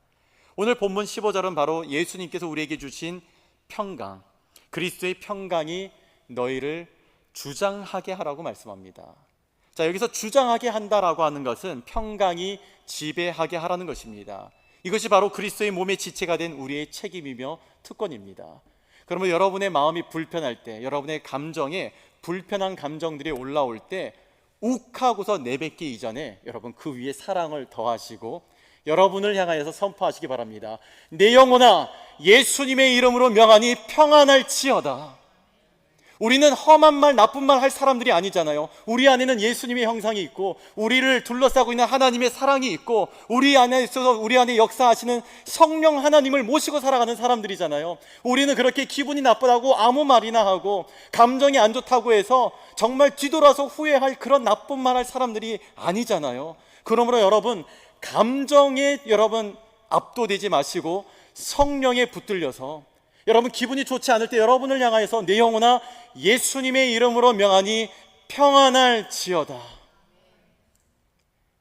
오늘 본문 15절은 바로 예수님께서 우리에게 주신 평강, 그리스도의 평강이 너희를 주장하게 하라고 말씀합니다. 자, 여기서 주장하게 한다라고 하는 것은 평강이 지배하게 하라는 것입니다. 이것이 바로 그리스도의 몸의 지체가 된 우리의 책임이며 특권입니다. 그러면 여러분의 마음이 불편할 때, 여러분의 감정에 불편한 감정들이 올라올 때 욱하고서 내뱉기 이전에 여러분 그 위에 사랑을 더하시고 여러분을 향하여서 선포하시기 바랍니다. 내 영혼아 예수님의 이름으로 명하니 평안할지어다. 우리는 험한 말, 나쁜 말 할 사람들이 아니잖아요. 우리 안에는 예수님의 형상이 있고, 우리를 둘러싸고 있는 하나님의 사랑이 있고, 우리 안에 있어서 우리 안에 역사하시는 성령 하나님을 모시고 살아가는 사람들이잖아요. 우리는 그렇게 기분이 나쁘다고 아무 말이나 하고, 감정이 안 좋다고 해서 정말 뒤돌아서 후회할 그런 나쁜 말 할 사람들이 아니잖아요. 그러므로 여러분, 감정에 여러분 압도되지 마시고 성령에 붙들려서, 여러분 기분이 좋지 않을 때 여러분을 향하여서 내 영혼아 예수님의 이름으로 명하니 평안할지어다.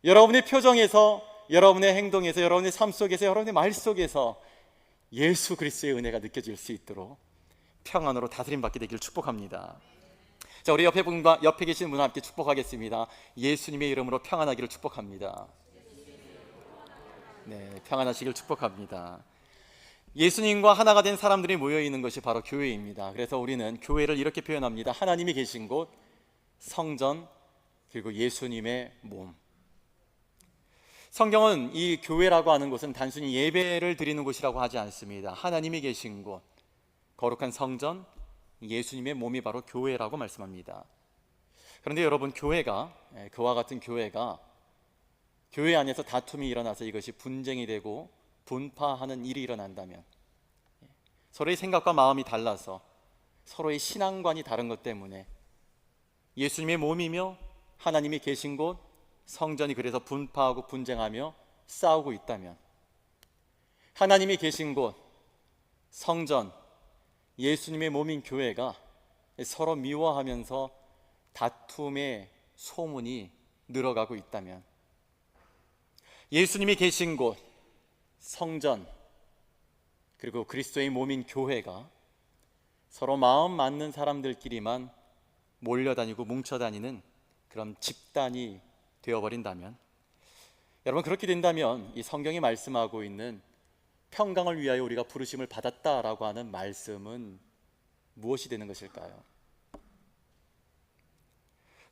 여러분의 표정에서, 여러분의 행동에서, 여러분의 삶 속에서, 여러분의 말 속에서 예수 그리스도의 은혜가 느껴질 수 있도록 평안으로 다스림 받게 되길 축복합니다. 자, 우리 옆에 계신 분과 함께 축복하겠습니다. 예수님의 이름으로 평안하기를 축복합니다. 네, 평안하시길 축복합니다. 예수님과 하나가 된 사람들이 모여있는 것이 바로 교회입니다. 그래서 우리는 교회를 이렇게 표현합니다. 하나님이 계신 곳, 성전, 그리고 예수님의 몸. 성경은 이 교회라고 하는 곳은 단순히 예배를 드리는 곳이라고 하지 않습니다. 하나님이 계신 곳, 거룩한 성전, 예수님의 몸이 바로 교회라고 말씀합니다. 그런데 여러분, 교회가, 그와 같은 교회가 교회 안에서 다툼이 일어나서 이것이 분쟁이 되고 분파하는 일이 일어난다면, 서로의 생각과 마음이 달라서 서로의 신앙관이 다른 것 때문에 예수님의 몸이며 하나님이 계신 곳 성전이 그래서 분파하고 분쟁하며 싸우고 있다면, 하나님이 계신 곳 성전 예수님의 몸인 교회가 서로 미워하면서 다툼의 소문이 늘어가고 있다면, 예수님이 계신 곳 성전 그리고 그리스도의 몸인 교회가 서로 마음 맞는 사람들끼리만 몰려다니고 뭉쳐다니는 그런 집단이 되어버린다면, 여러분 그렇게 된다면 이 성경이 말씀하고 있는 평강을 위하여 우리가 부르심을 받았다라고 하는 말씀은 무엇이 되는 것일까요?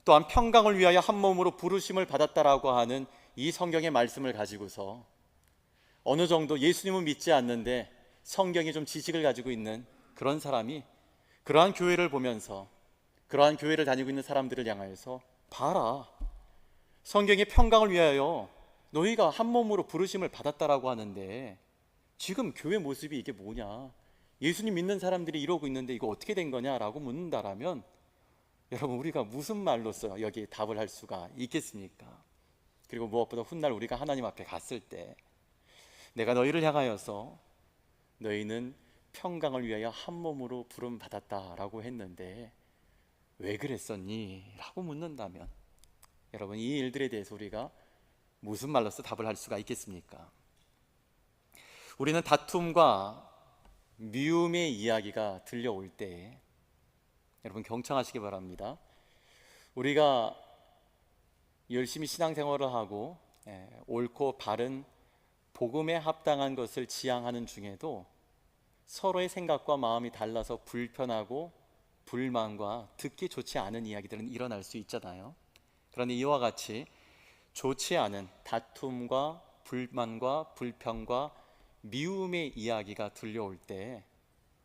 또한 평강을 위하여 한 몸으로 부르심을 받았다라고 하는 이 성경의 말씀을 가지고서 어느 정도 예수님은 믿지 않는데 성경에 좀 지식을 가지고 있는 그런 사람이 그러한 교회를 보면서, 그러한 교회를 다니고 있는 사람들을 향하여서, 봐라, 성경의 평강을 위하여 너희가 한 몸으로 부르심을 받았다라고 하는데 지금 교회 모습이 이게 뭐냐, 예수님 믿는 사람들이 이러고 있는데 이거 어떻게 된 거냐라고 묻는다라면, 여러분 우리가 무슨 말로써 여기에 답을 할 수가 있겠습니까? 그리고 무엇보다 훗날 우리가 하나님 앞에 갔을 때, 내가 너희를 향하여서 너희는 평강을 위하여 한 몸으로 부름 받았다라고 했는데 왜 그랬었니? 라고 묻는다면, 여러분 이 일들에 대해서 우리가 무슨 말로써 답을 할 수가 있겠습니까? 우리는 다툼과 미움의 이야기가 들려올 때 여러분 경청하시기 바랍니다. 우리가 열심히 신앙생활을 하고 옳고 바른 복음에 합당한 것을 지향하는 중에도 서로의 생각과 마음이 달라서 불편하고 불만과 듣기 좋지 않은 이야기들은 일어날 수 있잖아요. 그런데 이와 같이 좋지 않은 다툼과 불만과 불평과 미움의 이야기가 들려올 때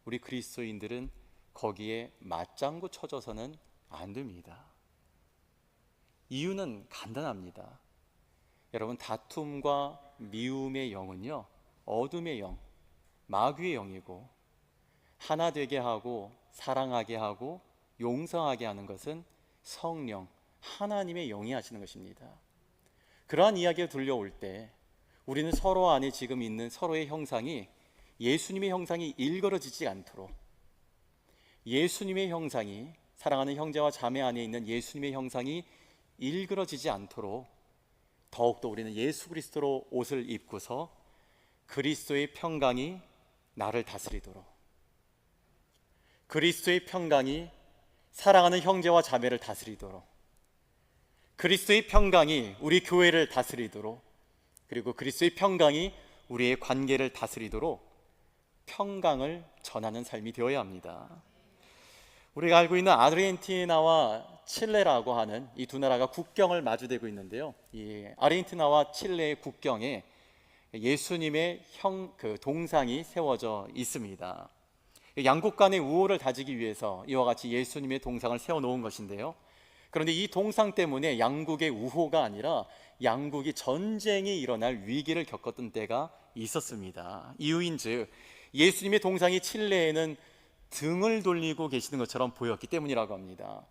우리 그리스도인들은 거기에 맞장구 쳐져서는 안 됩니다. 이유는 간단합니다. 여러분 다툼과 미움의 영은요, 어둠의 영, 마귀의 영이고, 하나 되게 하고 사랑하게 하고 용서하게 하는 것은 성령, 하나님의 영이 하시는 것입니다. 그러한 이야기가 들려올 때 우리는 서로 안에 지금 있는 서로의 형상이 예수님의 형상이 일그러지지 않도록, 예수님의 형상이, 사랑하는 형제와 자매 안에 있는 예수님의 형상이 일그러지지 않도록 더욱더 우리는 예수 그리스도로 옷을 입고서 그리스도의 평강이 나를 다스리도록, 그리스도의 평강이 사랑하는 형제와 자매를 다스리도록, 그리스도의 평강이 우리 교회를 다스리도록, 그리고 그리스도의 평강이 우리의 관계를 다스리도록 평강을 전하는 삶이 되어야 합니다. 우리가 알고 있는 아르헨티나와 칠레라고 하는 이 두 나라가 국경을 마주대고 있는데요, 이 아르헨티나와 칠레의 국경에 예수님의 동상이 세워져 있습니다. 양국 간의 우호를 다지기 위해서 이와 같이 예수님의 동상을 세워놓은 것인데요. 그런데 이 동상 때문에 양국의 우호가 아니라 양국이 전쟁이 일어날 위기를 겪었던 때가 있었습니다. 이유인즉 예수님의 동상이 칠레에는 등을 돌리고 계시는 것처럼 보였기 때문이라고 합니다.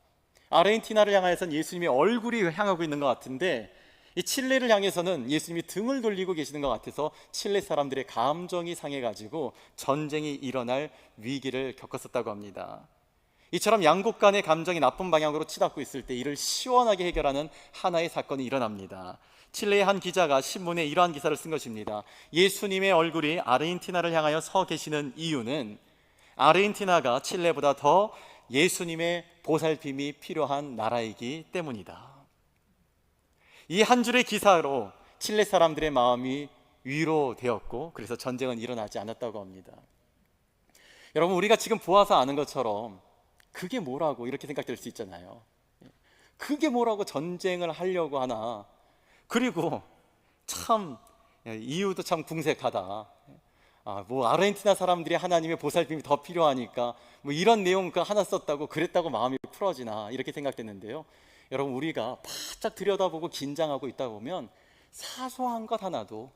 아르헨티나를 향해서는 예수님의 얼굴이 향하고 있는 것 같은데, 이 칠레를 향해서는 예수님이 등을 돌리고 계시는 것 같아서 칠레 사람들의 감정이 상해가지고 전쟁이 일어날 위기를 겪었었다고 합니다. 이처럼 양국 간의 감정이 나쁜 방향으로 치닫고 있을 때 이를 시원하게 해결하는 하나의 사건이 일어납니다. 칠레의 한 기자가 신문에 이러한 기사를 쓴 것입니다. 예수님의 얼굴이 아르헨티나를 향하여 서 계시는 이유는 아르헨티나가 칠레보다 더 예수님의 보살핌이 필요한 나라이기 때문이다. 이 한 줄의 기사로 칠레 사람들의 마음이 위로되었고, 그래서 전쟁은 일어나지 않았다고 합니다. 여러분, 우리가 지금 보아서 아는 것처럼 그게 뭐라고 이렇게 생각될 수 있잖아요. 그게 뭐라고 전쟁을 하려고 하나. 그리고 참 이유도 참 궁색하다. 뭐 아르헨티나 사람들이 하나님의 보살핌이 더 필요하니까 뭐 이런 내용 하나 썼다고 그랬다고 마음이 풀어지나 이렇게 생각됐는데요. 여러분, 우리가 바짝 들여다보고 긴장하고 있다 보면 사소한 것 하나도,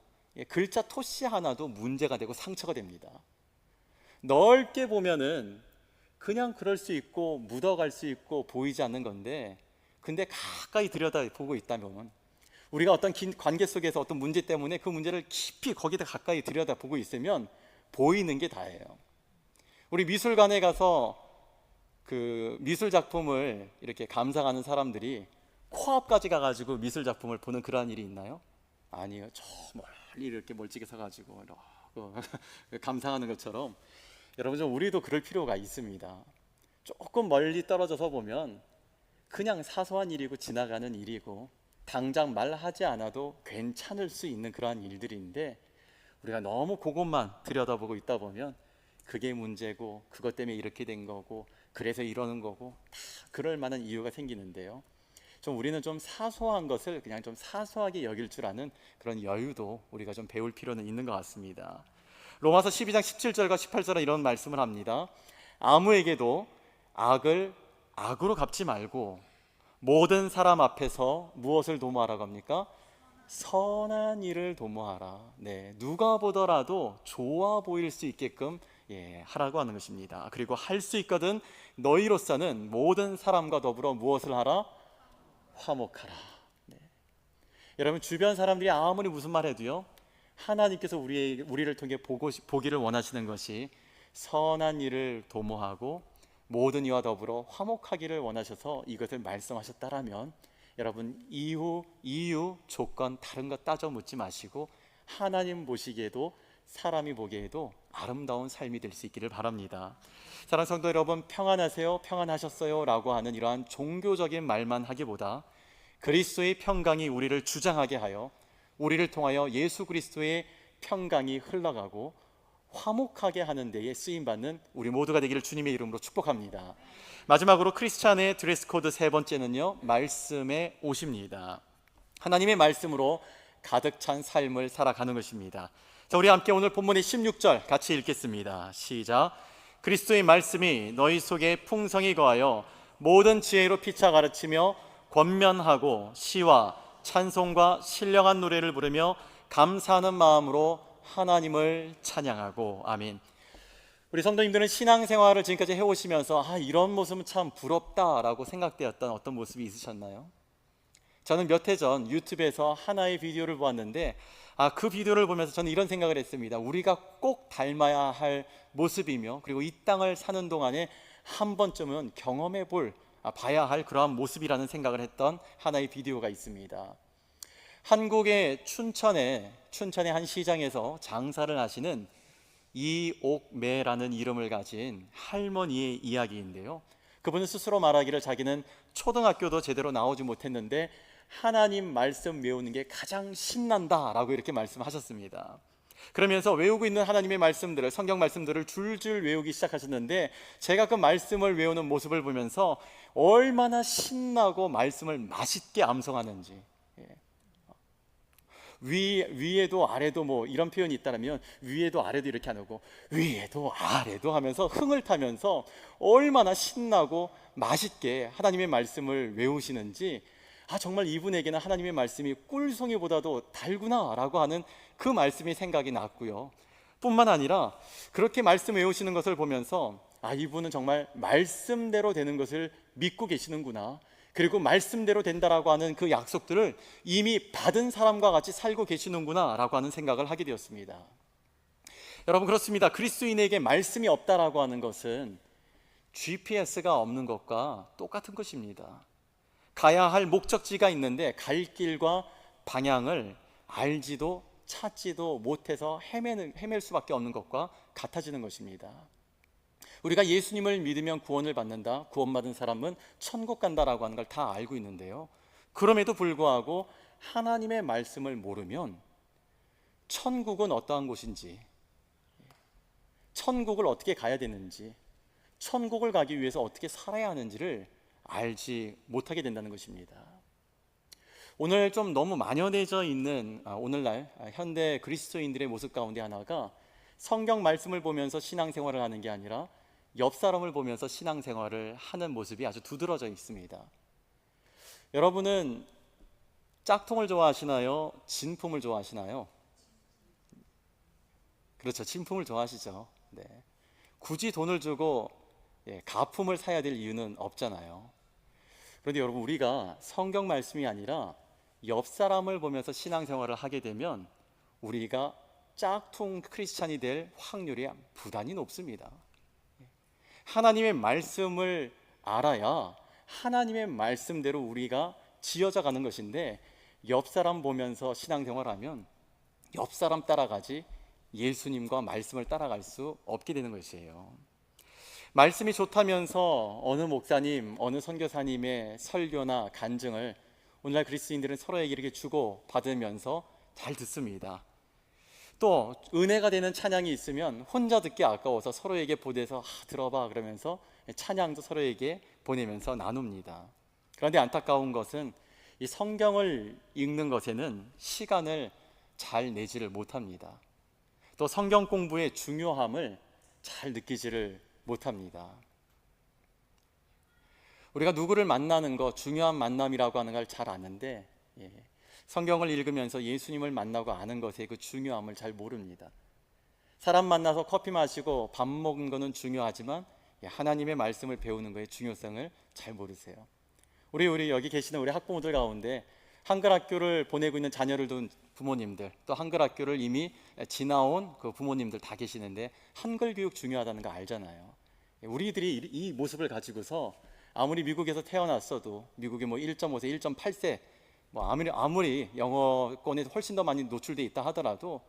글자 토씨 하나도 문제가 되고 상처가 됩니다. 넓게 보면은 그냥 그럴 수 있고 묻어갈 수 있고 보이지 않는 건데, 근데 가까이 들여다보고 있다면, 우리가 어떤 관계 속에서 어떤 문제 때문에 그 문제를 깊이 거기다 가까이 들여다보고 있으면 보이는 게 다예요. 우리 미술관에 가서 그 미술 작품을 이렇게 감상하는 사람들이 코앞까지 가가지고 미술 작품을 보는 그러한 일이 있나요? 아니에요. 저 멀리 이렇게 멀찍이 서가지고 감상하는 것처럼, 여러분, 좀 우리도 그럴 필요가 있습니다. 조금 멀리 떨어져서 보면 그냥 사소한 일이고 지나가는 일이고 당장 말하지 않아도 괜찮을 수 있는 그러한 일들인데, 우리가 너무 그것만 들여다보고 있다 보면 그게 문제고 그것 때문에 이렇게 된 거고 그래서 이러는 거고 다 그럴 만한 이유가 생기는데요. 우리는 좀 사소한 것을 그냥 좀 사소하게 여길 줄 아는 그런 여유도 우리가 좀 배울 필요는 있는 것 같습니다. 로마서 12장 17절과 18절에 이런 말씀을 합니다. 아무에게도 악을 악으로 갚지 말고 모든 사람 앞에서 무엇을 도모하라고 합니까? 선한 일을 도모하라. 누가 보더라도 좋아 보일 수 있게끔 하라고 하는 것입니다. 그리고 할 수 있거든 너희로서는 모든 사람과 더불어 무엇을 하라? 화목하라. 여러분, 주변 사람들이 아무리 무슨 말 해도요, 하나님께서 우리를 통해 보기를 원하시는 것이 선한 일을 도모하고 모든 이와 더불어 화목하기를 원하셔서 이것을 말씀하셨다라면, 여러분, 이유, 조건 다른 것 따져 묻지 마시고 하나님 보시기에도 사람이 보기에도 아름다운 삶이 될 수 있기를 바랍니다. 사랑하는 성도 여러분, 평안하세요, 평안하셨어요 라고 하는 이러한 종교적인 말만 하기보다 그리스도의 평강이 우리를 주장하게 하여 우리를 통하여 예수 그리스도의 평강이 흘러가고 화목하게 하는 데에 쓰임받는 우리 모두가 되기를 주님의 이름으로 축복합니다. 마지막으로 크리스찬의 드레스 코드 세 번째는요, 말씀에 오십니다. 하나님의 말씀으로 가득 찬 삶을 살아가는 것입니다. 자, 우리 함께 오늘 본문의 16절 같이 읽겠습니다. 시작. 그리스도의 말씀이 너희 속에 풍성히 거하여 모든 지혜로 피차 가르치며 권면하고 시와 찬송과 신령한 노래를 부르며 감사하는 마음으로 하나님을 찬양하고. 아멘. 우리 성도님들은 신앙생활을 지금까지 해오시면서 이런 모습은 참 부럽다라고 생각되었던 어떤 모습이 있으셨나요? 저는 몇 해 전 유튜브에서 하나의 비디오를 보았는데 그 비디오를 보면서 저는 이런 생각을 했습니다. 우리가 꼭 닮아야 할 모습이며, 그리고 이 땅을 사는 동안에 한 번쯤은 경험해 봐야 할 그러한 모습이라는 생각을 했던 하나의 비디오가 있습니다. 한국의 춘천의 한 시장에서 장사를 하시는 이옥매라는 이름을 가진 할머니의 이야기인데요, 그분은 스스로 말하기를 자기는 초등학교도 제대로 나오지 못했는데 하나님 말씀 외우는 게 가장 신난다라고 이렇게 말씀하셨습니다. 그러면서 외우고 있는 하나님의 말씀들을, 성경 말씀들을 줄줄 외우기 시작하셨는데, 제가 그 말씀을 외우는 모습을 보면서 얼마나 신나고 말씀을 맛있게 암송하는지, 위에도 아래도 뭐 이런 표현이 있다면 위에도 아래도 이렇게 안 하고 위에도 아래도 하면서 흥을 타면서 얼마나 신나고 맛있게 하나님의 말씀을 외우시는지, 정말 이분에게는 하나님의 말씀이 꿀송이보다도 달구나라고 하는 그 말씀이 생각이 났고요. 뿐만 아니라 그렇게 말씀 외우시는 것을 보면서 이분은 정말 말씀대로 되는 것을 믿고 계시는구나, 그리고 말씀대로 된다라고 하는 그 약속들을 이미 받은 사람과 같이 살고 계시는구나 라고 하는 생각을 하게 되었습니다. 여러분, 그렇습니다. 그리스도인에게 말씀이 없다라고 하는 것은 GPS가 없는 것과 똑같은 것입니다. 가야 할 목적지가 있는데 갈 길과 방향을 알지도 찾지도 못해서 헤맬 수밖에 없는 것과 같아지는 것입니다. 우리가 예수님을 믿으면 구원을 받는다, 구원받은 사람은 천국 간다라고 하는 걸 다 알고 있는데요, 그럼에도 불구하고 하나님의 말씀을 모르면 천국은 어떠한 곳인지, 천국을 어떻게 가야 되는지, 천국을 가기 위해서 어떻게 살아야 하는지를 알지 못하게 된다는 것입니다. 오늘 좀 너무 만연해져 있는 오늘날 현대 그리스도인들의 모습 가운데 하나가 성경 말씀을 보면서 신앙생활을 하는 게 아니라 옆 사람을 보면서 신앙생활을 하는 모습이 아주 두드러져 있습니다. 여러분은 짝퉁을 좋아하시나요? 진품을 좋아하시나요? 그렇죠, 진품을 좋아하시죠. 네. 굳이 돈을 주고 가품을 사야 될 이유는 없잖아요. 그런데 여러분, 우리가 성경 말씀이 아니라 옆 사람을 보면서 신앙생활을 하게 되면 우리가 짝퉁 크리스찬이 될 확률이 부단히 높습니다. 하나님의 말씀을 알아야 하나님의 말씀대로 우리가 지어져 가는 것인데, 옆 사람 보면서 신앙생활하면 옆 사람 따라가지 예수님과 말씀을 따라갈 수 없게 되는 것이에요. 말씀이 좋다면서 어느 목사님, 어느 선교사님의 설교나 간증을 오늘날 그리스도인들은 서로에게 이렇게 주고 받으면서 잘 듣습니다. 또 은혜가 되는 찬양이 있으면 혼자 듣기 아까워서 서로에게 보내서 들어봐 그러면서 찬양도 서로에게 보내면서 나눕니다. 그런데 안타까운 것은 이 성경을 읽는 것에는 시간을 잘 내지를 못합니다. 또 성경 공부의 중요함을 잘 느끼지를 못합니다. 우리가 누구를 만나는 것, 중요한 만남이라고 하는 걸 잘 아는데 성경을 읽으면서 예수님을 만나고 아는 것의 그 중요함을 잘 모릅니다. 사람 만나서 커피 마시고 밥 먹는 거는 중요하지만 하나님의 말씀을 배우는 것의 중요성을 잘 모르세요. 우리 여기 계시는 우리 학부모들 가운데 한글 학교를 보내고 있는 자녀를 둔 부모님들, 또 한글 학교를 이미 지나온 그 부모님들 다 계시는데 한글 교육 중요하다는 거 알잖아요. 우리들이 이 모습을 가지고서 아무리 미국에서 태어났어도 미국이 뭐 1.5세, 1.8세 아무리 영어권에 훨씬 더 많이 노출돼 있다 하더라도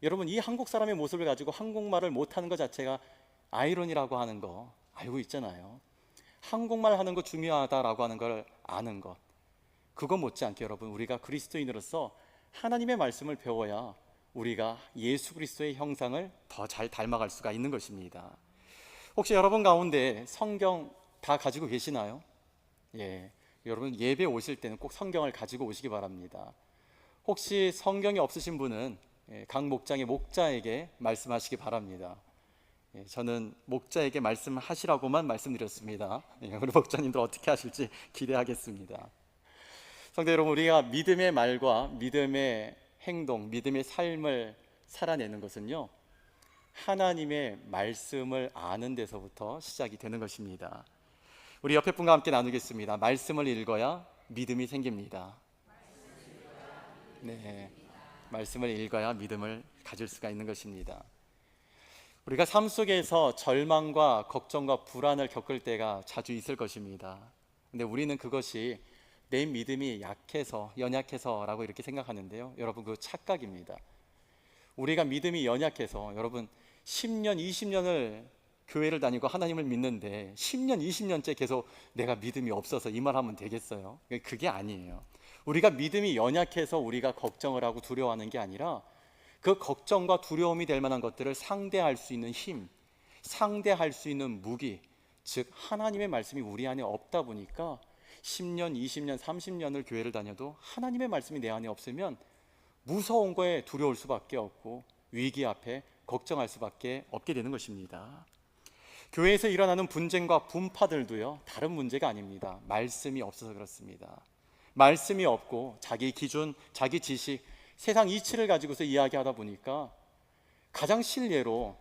여러분, 이 한국 사람의 모습을 가지고 한국말을 못하는 것 자체가 아이러니라고 하는 거 알고 있잖아요. 한국말 하는 거 중요하다라고 하는 걸 아는 것, 그거 못지않게 여러분, 우리가 그리스도인으로서 하나님의 말씀을 배워야 우리가 예수 그리스도의 형상을 더 잘 닮아갈 수가 있는 것입니다. 혹시 여러분 가운데 성경 다 가지고 계시나요? 여러분 예배 오실 때는 꼭 성경을 가지고 오시기 바랍니다. 혹시 성경이 없으신 분은 각 목장의 목자에게 말씀하시기 바랍니다. 저는 목자에게 말씀하시라고만 말씀드렸습니다. 우리 목자님들 어떻게 하실지 기대하겠습니다. 성도 여러분, 우리가 믿음의 말과 믿음의 행동, 믿음의 삶을 살아내는 것은요, 하나님의 말씀을 아는 데서부터 시작이 되는 것입니다. 우리 옆에 분과 함께 나누겠습니다. 말씀을 읽어야 믿음이 생깁니다. 네, 말씀을 읽어야 믿음을 가질 수가 있는 것입니다. 우리가 삶 속에서 절망과 걱정과 불안을 겪을 때가 자주 있을 것입니다. 근데 우리는 그것이 내 믿음이 약해서, 연약해서라고 이렇게 생각하는데요, 여러분, 그 착각입니다. 우리가 믿음이 연약해서, 여러분 10년, 20년을 교회를 다니고 하나님을 믿는데 10년, 20년째 계속 내가 믿음이 없어서 이 말 하면 되겠어요? 그게 아니에요. 우리가 믿음이 연약해서 우리가 걱정을 하고 두려워하는 게 아니라 그 걱정과 두려움이 될 만한 것들을 상대할 수 있는 힘, 상대할 수 있는 무기, 즉 하나님의 말씀이 우리 안에 없다 보니까 10년, 20년, 30년을 교회를 다녀도 하나님의 말씀이 내 안에 없으면 무서운 거에 두려울 수밖에 없고 위기 앞에 걱정할 수밖에 없게 되는 것입니다. 교회에서 일어나는 분쟁과 분파들도요, 다른 문제가 아닙니다. 말씀이 없어서 그렇습니다. 말씀이 없고 자기 기준, 자기 지식, 세상 이치를 가지고서 이야기하다 보니까 가장 실례로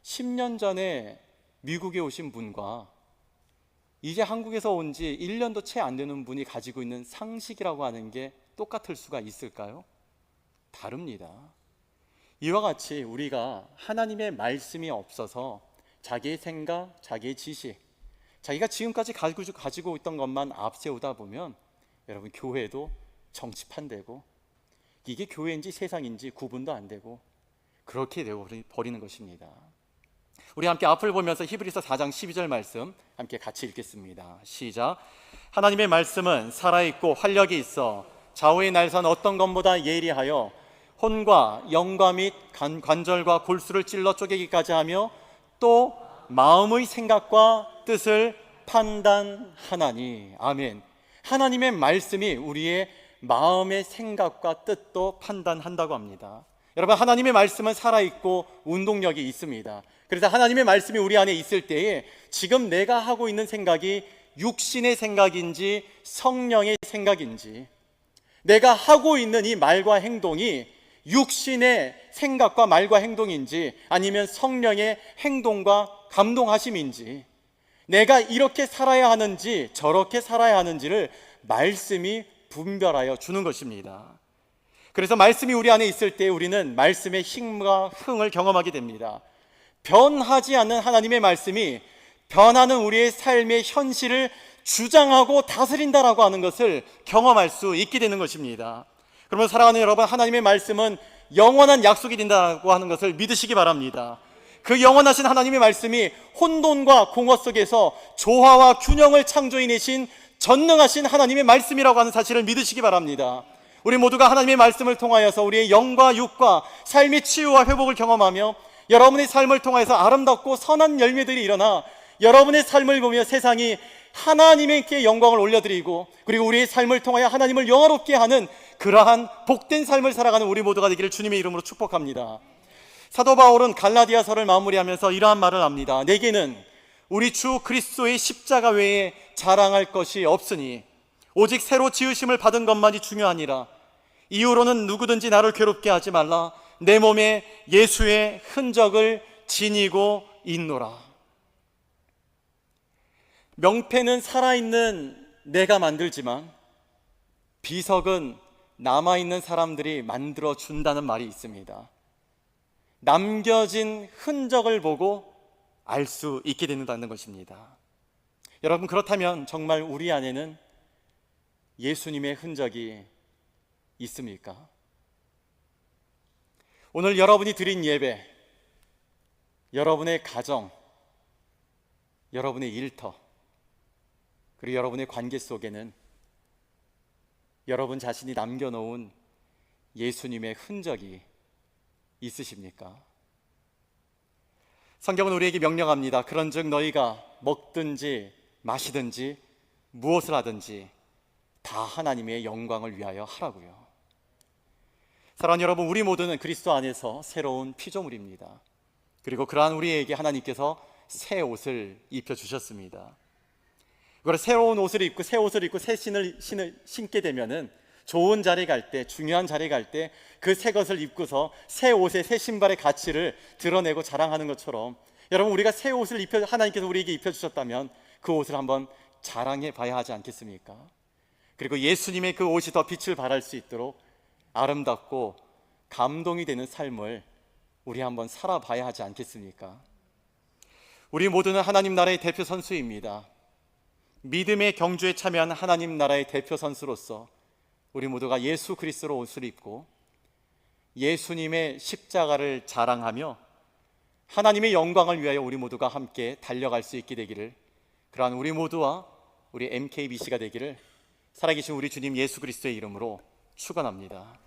10년 전에 미국에 오신 분과 이제 한국에서 온 지 1년도 채 안 되는 분이 가지고 있는 상식이라고 하는 게 똑같을 수가 있을까요? 다릅니다. 이와 같이 우리가 하나님의 말씀이 없어서 자기의 생각, 자기의 지식, 자기가 지금까지 가지고 있던 것만 앞세우다 보면 여러분, 교회도 정치판 되고 이게 교회인지 세상인지 구분도 안 되고 그렇게 되어버리는 것입니다. 우리 함께 앞을 보면서 히브리서 4장 12절 말씀 함께 같이 읽겠습니다. 시작. 하나님의 말씀은 살아있고 활력이 있어 좌우의 날선 어떤 것보다 예리하여 혼과 영과 및 관절과 골수를 찔러 쪼개기까지 하며 또 마음의 생각과 뜻을 판단하나니. 아멘. 하나님의 말씀이 우리의 마음의 생각과 뜻도 판단한다고 합니다. 여러분, 하나님의 말씀은 살아있고 운동력이 있습니다. 그래서 하나님의 말씀이 우리 안에 있을 때에 지금 내가 하고 있는 생각이 육신의 생각인지 성령의 생각인지, 내가 하고 있는 이 말과 행동이 육신의 생각과 말과 행동인지 아니면 성령의 행동과 감동하심인지, 내가 이렇게 살아야 하는지 저렇게 살아야 하는지를 말씀이 분별하여 주는 것입니다. 그래서 말씀이 우리 안에 있을 때 우리는 말씀의 힘과 흥을 경험하게 됩니다. 변하지 않는 하나님의 말씀이 변하는 우리의 삶의 현실을 주장하고 다스린다라고 하는 것을 경험할 수 있게 되는 것입니다. 그러면 사랑하는 여러분, 하나님의 말씀은 영원한 약속이 된다고 하는 것을 믿으시기 바랍니다. 그 영원하신 하나님의 말씀이 혼돈과 공허 속에서 조화와 균형을 창조해내신 전능하신 하나님의 말씀이라고 하는 사실을 믿으시기 바랍니다. 우리 모두가 하나님의 말씀을 통하여서 우리의 영과 육과 삶의 치유와 회복을 경험하며 여러분의 삶을 통해서 아름답고 선한 열매들이 일어나 여러분의 삶을 보며 세상이 하나님께 영광을 올려드리고 그리고 우리의 삶을 통하여 하나님을 영화롭게 하는 그러한 복된 삶을 살아가는 우리 모두가 되기를 주님의 이름으로 축복합니다. 사도 바울은 갈라디아서를 마무리하면서 이러한 말을 합니다. 내게는 우리 주 그리스도의 십자가 외에 자랑할 것이 없으니 오직 새로 지으심을 받은 것만이 중요하니라. 이후로는 누구든지 나를 괴롭게 하지 말라. 내 몸에 예수의 흔적을 지니고 있노라. 명패는 살아있는 내가 만들지만 비석은 남아있는 사람들이 만들어 준다는 말이 있습니다. 남겨진 흔적을 보고 알 수 있게 된다는 것입니다. 여러분, 그렇다면 정말 우리 안에는 예수님의 흔적이 있습니까? 오늘 여러분이 드린 예배, 여러분의 가정, 여러분의 일터, 그리고 여러분의 관계 속에는 여러분 자신이 남겨놓은 예수님의 흔적이 있으십니까? 성경은 우리에게 명령합니다. 그런즉 너희가 먹든지 마시든지 무엇을 하든지 다 하나님의 영광을 위하여 하라고요. 사랑하는 여러분, 우리 모두는 그리스도 안에서 새로운 피조물입니다. 그리고 그러한 우리에게 하나님께서 새 옷을 입혀주셨습니다. 그걸 새로운 옷을 입고 새 옷을 입고 새 신을 신게 되면은 좋은 자리 갈 때, 중요한 자리 갈 때 그 새 것을 입고서 새 옷에 새 신발의 가치를 드러내고 자랑하는 것처럼 여러분, 우리가 새 옷을 하나님께서 우리에게 입혀주셨다면 그 옷을 한번 자랑해 봐야 하지 않겠습니까? 그리고 예수님의 그 옷이 더 빛을 발할 수 있도록 아름답고 감동이 되는 삶을 우리 한번 살아봐야 하지 않겠습니까? 우리 모두는 하나님 나라의 대표 선수입니다. 믿음의 경주에 참여한 하나님 나라의 대표 선수로서 우리 모두가 예수 그리스도로 옷을 입고 예수님의 십자가를 자랑하며 하나님의 영광을 위하여 우리 모두가 함께 달려갈 수 있게 되기를, 그러한 우리 모두와 우리 MKBC가 되기를 살아계신 우리 주님 예수 그리스도의 이름으로 축원합니다.